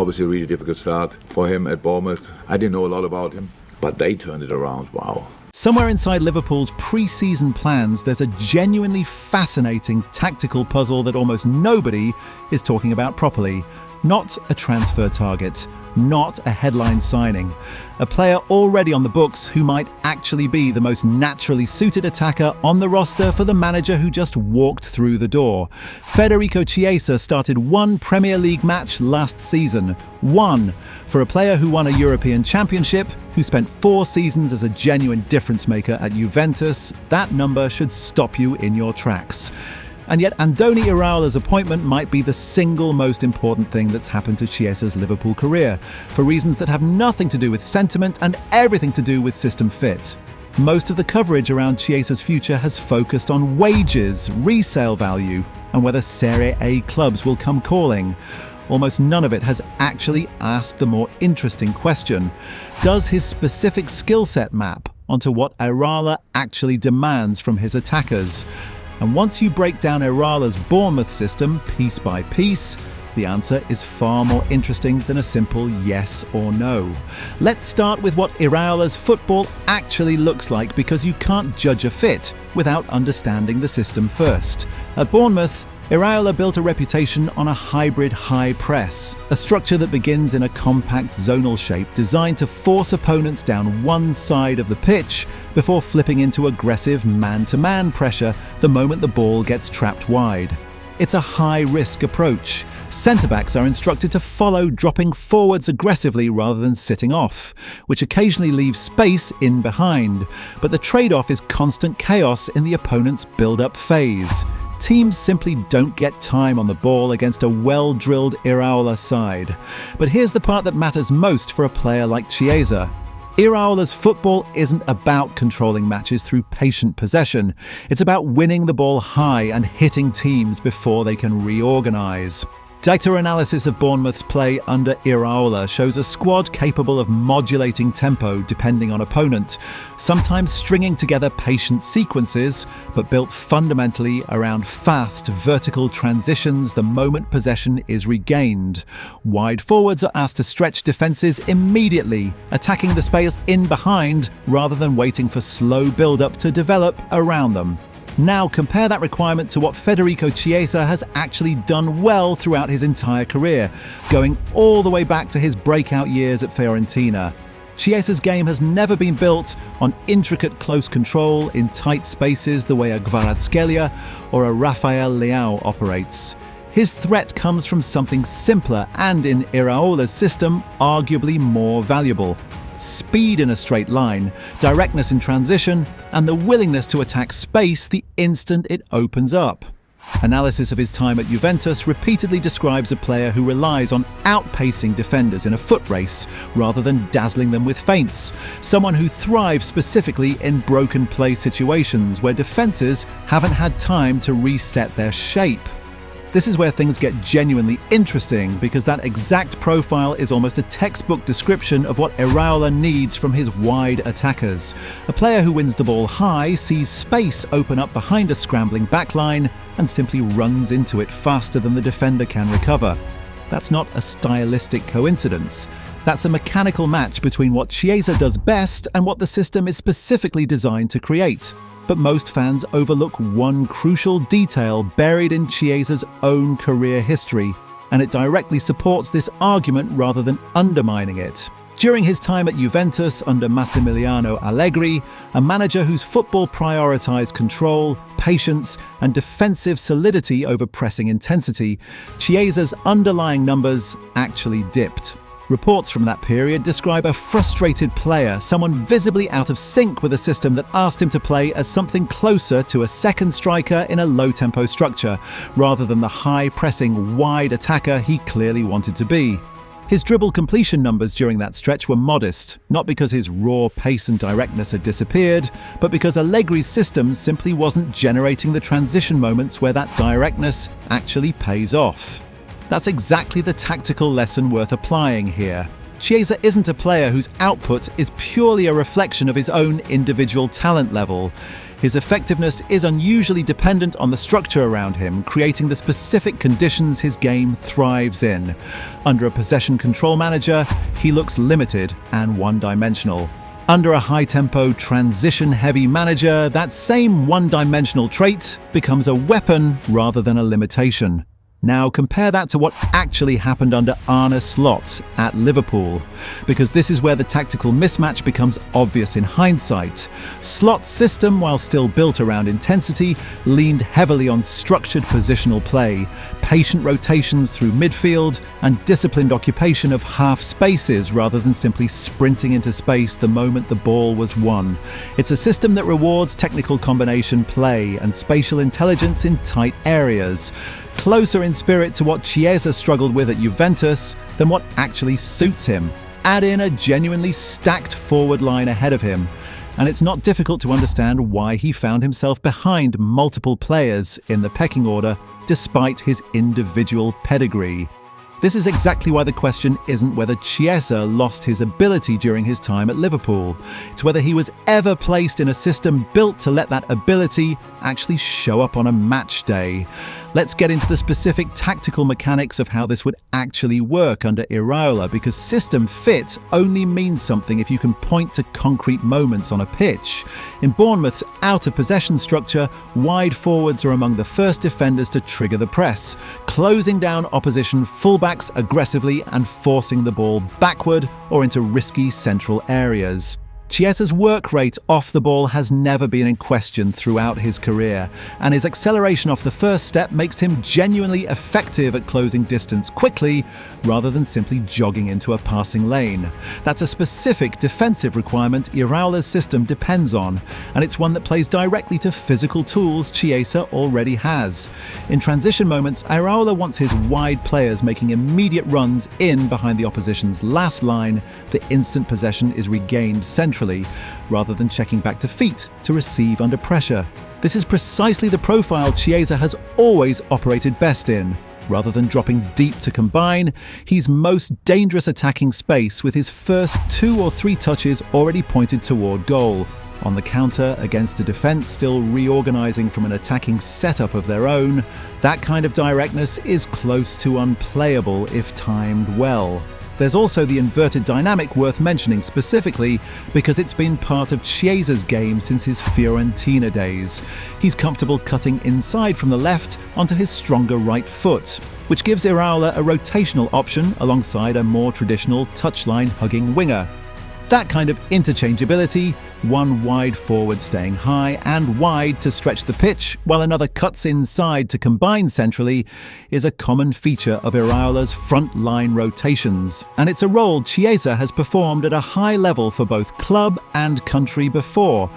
Obviously a really difficult start for him at Bournemouth. I didn't know a lot about him, but they turned it around. Wow. Somewhere inside Liverpool's pre-season plans, there's a genuinely fascinating tactical puzzle that almost nobody is talking about properly. Not a transfer target, not a headline signing. A player already on the books who might actually be the most naturally suited attacker on the roster for the manager who just walked through the door. Federico Chiesa started one Premier League match last season. One. For a player who won a European Championship, who spent 4 seasons as a genuine difference maker at Juventus, that number should stop you in your tracks. And yet Andoni Iraola's appointment might be the single most important thing that's happened to Chiesa's Liverpool career, for reasons that have nothing to do with sentiment and everything to do with system fit. Most of the coverage around Chiesa's future has focused on wages, resale value, and whether Serie A clubs will come calling. Almost none of it has actually asked the more interesting question: does his specific skill set map onto what Iraola actually demands from his attackers? And once you break down Iraola's Bournemouth system piece by piece, the answer is far more interesting than a simple yes or no. Let's start with what Iraola's football actually looks like, because you can't judge a fit without understanding the system first. At Bournemouth, Iraola built a reputation on a hybrid high press, a structure that begins in a compact zonal shape designed to force opponents down one side of the pitch before flipping into aggressive man-to-man pressure the moment the ball gets trapped wide. It's a high-risk approach. Centre-backs are instructed to follow, dropping forwards aggressively rather than sitting off, which occasionally leaves space in behind. But the trade-off is constant chaos in the opponent's build-up phase. Teams simply don't get time on the ball against a well-drilled Iraola side. But here's the part that matters most for a player like Chiesa. Iraola's football isn't about controlling matches through patient possession. It's about winning the ball high and hitting teams before they can reorganise. Data analysis of Bournemouth's play under Iraola shows a squad capable of modulating tempo depending on opponent, sometimes stringing together patient sequences, but built fundamentally around fast vertical transitions the moment possession is regained. Wide forwards are asked to stretch defences immediately, attacking the space in behind rather than waiting for slow build-up to develop around them. Now compare that requirement to what Federico Chiesa has actually done well throughout his entire career, going all the way back to his breakout years at Fiorentina. Chiesa's game has never been built on intricate close control in tight spaces the way a Kvaratskhelia or a Rafael Leao operates. His threat comes from something simpler and, in Iraola's system, arguably more valuable: speed in a straight line, directness in transition, and the willingness to attack space the instant it opens up. Analysis of his time at Juventus repeatedly describes a player who relies on outpacing defenders in a foot race rather than dazzling them with feints, someone who thrives specifically in broken play situations where defences haven't had time to reset their shape. This is where things get genuinely interesting, because that exact profile is almost a textbook description of what Iraola needs from his wide attackers. A player who wins the ball high, sees space open up behind a scrambling backline, and simply runs into it faster than the defender can recover. That's not a stylistic coincidence. That's a mechanical match between what Chiesa does best and what the system is specifically designed to create. But most fans overlook one crucial detail buried in Chiesa's own career history, and it directly supports this argument rather than undermining it. During his time at Juventus under Massimiliano Allegri, a manager whose football prioritised control, patience, and defensive solidity over pressing intensity, Chiesa's underlying numbers actually dipped. Reports from that period describe a frustrated player, someone visibly out of sync with a system that asked him to play as something closer to a second striker in a low-tempo structure, rather than the high-pressing, wide attacker he clearly wanted to be. His dribble completion numbers during that stretch were modest, not because his raw pace and directness had disappeared, but because Allegri's system simply wasn't generating the transition moments where that directness actually pays off. That's exactly the tactical lesson worth applying here. Chiesa isn't a player whose output is purely a reflection of his own individual talent level. His effectiveness is unusually dependent on the structure around him, creating the specific conditions his game thrives in. Under a possession control manager, he looks limited and one-dimensional. Under a high-tempo, transition-heavy manager, that same one-dimensional trait becomes a weapon rather than a limitation. Now compare that to what actually happened under Arne Slot at Liverpool, because this is where the tactical mismatch becomes obvious in hindsight. Slot's system, while still built around intensity, leaned heavily on structured positional play, patient rotations through midfield, and disciplined occupation of half spaces rather than simply sprinting into space the moment the ball was won. It's a system that rewards technical combination play and spatial intelligence in tight areas. Closer in spirit to what Chiesa struggled with at Juventus than what actually suits him. Add in a genuinely stacked forward line ahead of him, and it's not difficult to understand why he found himself behind multiple players in the pecking order despite his individual pedigree. This is exactly why the question isn't whether Chiesa lost his ability during his time at Liverpool. It's whether he was ever placed in a system built to let that ability actually show up on a match day. Let's get into the specific tactical mechanics of how this would actually work under Iraola, because system fit only means something if you can point to concrete moments on a pitch. In Bournemouth's out-of-possession structure, wide forwards are among the first defenders to trigger the press, closing down opposition fullbacks aggressively and forcing the ball backward or into risky central areas. Chiesa's work rate off the ball has never been in question throughout his career, and his acceleration off the first step makes him genuinely effective at closing distance quickly rather than simply jogging into a passing lane. That's a specific defensive requirement Iraola's system depends on, and it's one that plays directly to physical tools Chiesa already has. In transition moments, Iraola wants his wide players making immediate runs in behind the opposition's last line. The instant possession is regained centrally, rather than checking back to feet to receive under pressure. This is precisely the profile Chiesa has always operated best in. Rather than dropping deep to combine, he's most dangerous attacking space with his first 2 or 3 touches already pointed toward goal. On the counter, against a defence still reorganising from an attacking setup of their own, that kind of directness is close to unplayable if timed well. There's also the inverted dynamic worth mentioning specifically because it's been part of Chiesa's game since his Fiorentina days. He's comfortable cutting inside from the left onto his stronger right foot, which gives Iraola a rotational option alongside a more traditional touchline-hugging winger. That kind of interchangeability, one wide forward staying high and wide to stretch the pitch while another cuts inside to combine centrally, is a common feature of Iraola's front line rotations, and it's a role Chiesa has performed at a high level for both club and country before.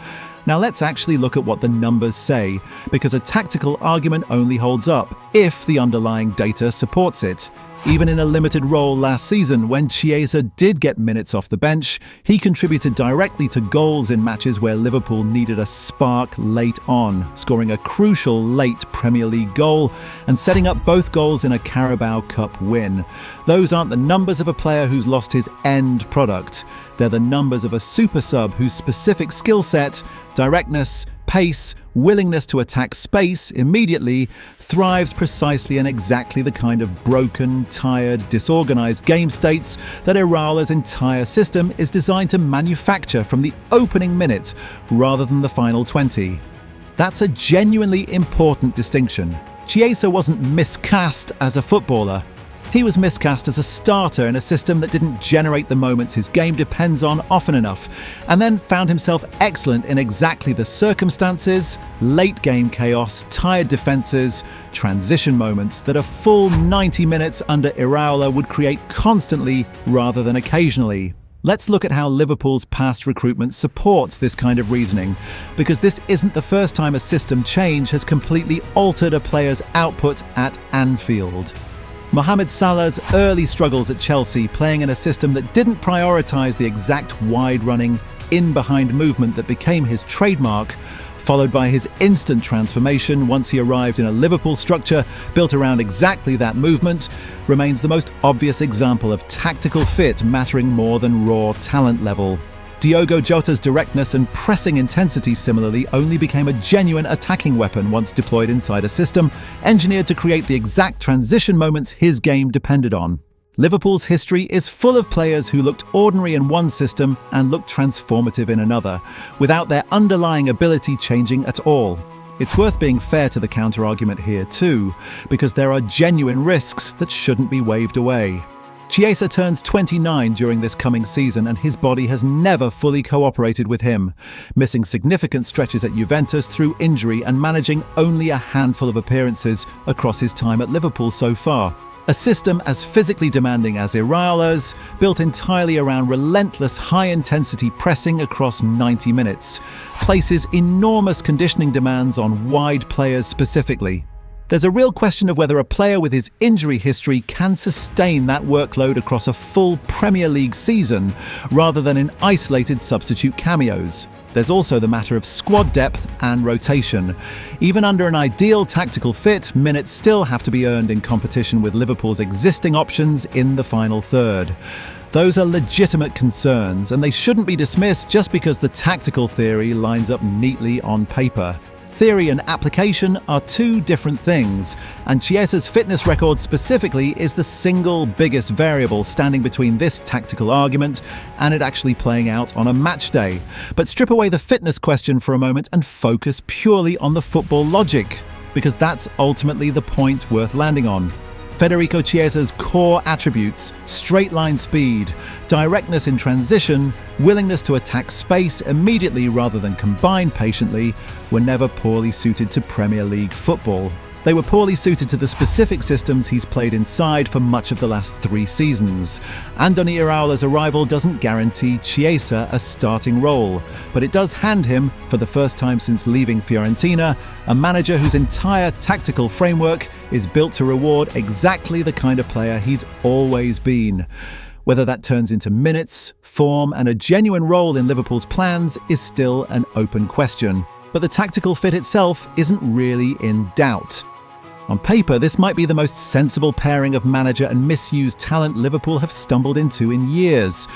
Now let's actually look at what the numbers say, because a tactical argument only holds up if the underlying data supports it. Even in a limited role last season, when Chiesa did get minutes off the bench, he contributed directly to goals in matches where Liverpool needed a spark late on, scoring a crucial late Premier League goal and setting up both goals in a Carabao Cup win. Those aren't the numbers of a player who's lost his end product. They're the numbers of a super sub whose specific skill set, directness, pace, willingness to attack space immediately, thrives precisely in exactly the kind of broken, tired, disorganized game states that Iraola's entire system is designed to manufacture from the opening minute rather than the final 20. That's a genuinely important distinction. Chiesa wasn't miscast as a footballer. He was miscast as a starter in a system that didn't generate the moments his game depends on often enough, and then found himself excellent in exactly the circumstances, late game chaos, tired defences, transition moments that a full 90 minutes under Iraola would create constantly rather than occasionally. Let's look at how Liverpool's past recruitment supports this kind of reasoning, because this isn't the first time a system change has completely altered a player's output at Anfield. Mohamed Salah's early struggles at Chelsea, playing in a system that didn't prioritise the exact wide-running, in-behind movement that became his trademark, followed by his instant transformation once he arrived in a Liverpool structure built around exactly that movement, remains the most obvious example of tactical fit mattering more than raw talent level. Diogo Jota's directness and pressing intensity similarly only became a genuine attacking weapon once deployed inside a system engineered to create the exact transition moments his game depended on. Liverpool's history is full of players who looked ordinary in one system and looked transformative in another, without their underlying ability changing at all. It's worth being fair to the counter-argument here too, because there are genuine risks that shouldn't be waved away. Chiesa turns 29 during this coming season and his body has never fully cooperated with him, missing significant stretches at Juventus through injury and managing only a handful of appearances across his time at Liverpool so far. A system as physically demanding as Iraola's, built entirely around relentless high-intensity pressing across 90 minutes, places enormous conditioning demands on wide players specifically. There's a real question of whether a player with his injury history can sustain that workload across a full Premier League season, rather than in isolated substitute cameos. There's also the matter of squad depth and rotation. Even under an ideal tactical fit, minutes still have to be earned in competition with Liverpool's existing options in the final third. Those are legitimate concerns, and they shouldn't be dismissed just because the tactical theory lines up neatly on paper. Theory and application are two different things, and Chiesa's fitness record specifically is the single biggest variable standing between this tactical argument and it actually playing out on a match day. But strip away the fitness question for a moment and focus purely on the football logic, because that's ultimately the point worth landing on. Federico Chiesa's core attributes, straight-line speed, directness in transition, willingness to attack space immediately rather than combine patiently, were never poorly suited to Premier League football. They were poorly suited to the specific systems he's played inside for much of the last 3 seasons. Andoni Iraola's arrival doesn't guarantee Chiesa a starting role, but it does hand him, for the first time since leaving Fiorentina, a manager whose entire tactical framework is built to reward exactly the kind of player he's always been. Whether that turns into minutes, form, and a genuine role in Liverpool's plans is still an open question. But the tactical fit itself isn't really in doubt. On paper, this might be the most sensible pairing of manager and misused talent Liverpool have stumbled into in years.